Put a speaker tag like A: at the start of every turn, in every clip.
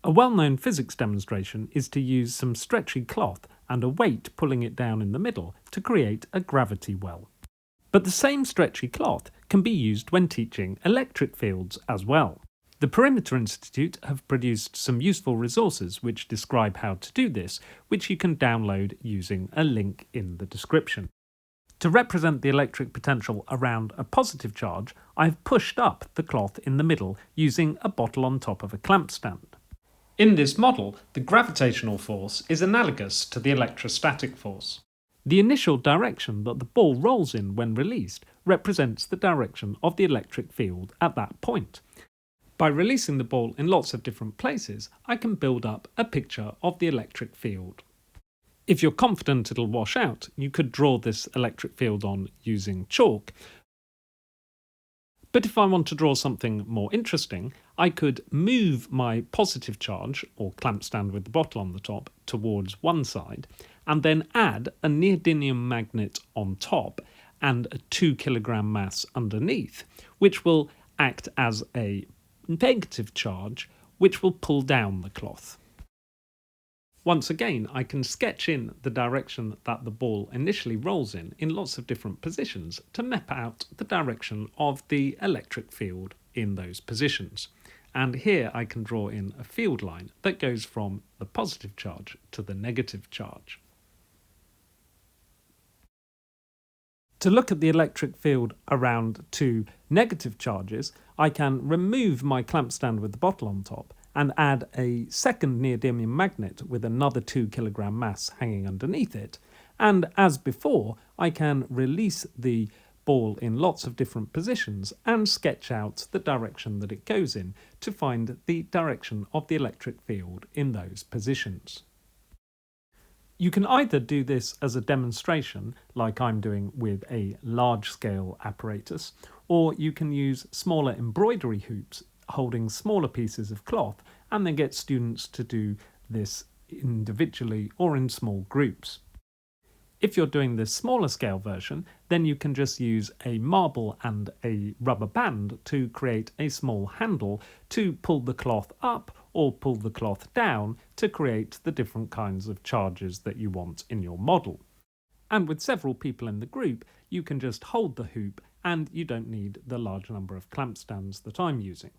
A: A well-known physics demonstration is to use some stretchy cloth and a weight pulling it down in the middle to create a gravity well. But the same stretchy cloth can be used when teaching electric fields as well. The Perimeter Institute have produced some useful resources which describe how to do this, which you can download using a link in the description. To represent the electric potential around a positive charge, I've pushed up the cloth in the middle using a bottle on top of a clamp stand. In this model, the gravitational force is analogous to the electrostatic force. The initial direction that the ball rolls in when released represents the direction of the electric field at that point. By releasing the ball in lots of different places, I can build up a picture of the electric field. If you're confident it'll wash out, you could draw this electric field on using chalk. But if I want to draw something more interesting, I could move my positive charge, or clamp stand with the bottle on the top, towards one side, and then add a neodymium magnet on top and a 2 kilogram mass underneath, which will act as a negative charge, which will pull down the cloth. Once again, I can sketch in the direction that the ball initially rolls in lots of different positions to map out the direction of the electric field in those positions. And here I can draw in a field line that goes from the positive charge to the negative charge. To look at the electric field around two negative charges, I can remove my clamp stand with the bottle on top and add a second neodymium magnet with another 2 kilogram mass hanging underneath it. And as before, I can release the ball in lots of different positions and sketch out the direction that it goes in to find the direction of the electric field in those positions. You can either do this as a demonstration, like I'm doing with a large-scale apparatus, or you can use smaller embroidery hoops holding smaller pieces of cloth and then get students to do this individually or in small groups. If you're doing this smaller scale version, then you can just use a marble and a rubber band to create a small handle to pull the cloth up or pull the cloth down to create the different kinds of charges that you want in your model. And with several people in the group, you can just hold the hoop and you don't need the large number of clamp stands that I'm using.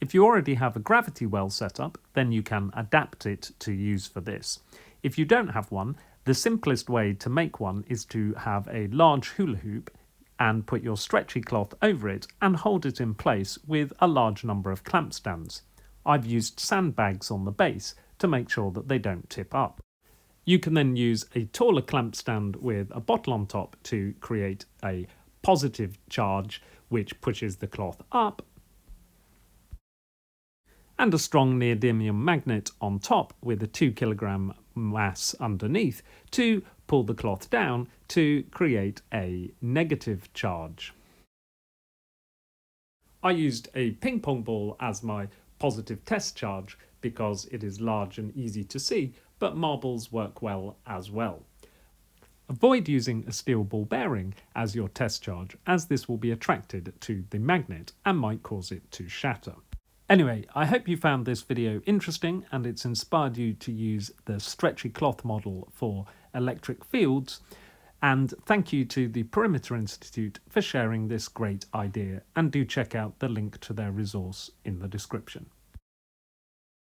A: If you already have a gravity well set up, then you can adapt it to use for this. If you don't have one, the simplest way to make one is to have a large hula hoop and put your stretchy cloth over it and hold it in place with a large number of clamp stands. I've used sandbags on the base to make sure that they don't tip up. You can then use a taller clamp stand with a bottle on top to create a positive charge which pushes the cloth up, and a strong neodymium magnet on top with a 2 kilogram mass underneath to pull the cloth down to create a negative charge. I used a ping pong ball as my positive test charge because it is large and easy to see, but marbles work well as well. Avoid using a steel ball bearing as your test charge, as this will be attracted to the magnet and might cause it to shatter. Anyway, I hope you found this video interesting and it's inspired you to use the stretchy cloth model for electric fields. And thank you to the Perimeter Institute for sharing this great idea, and do check out the link to their resource in the description.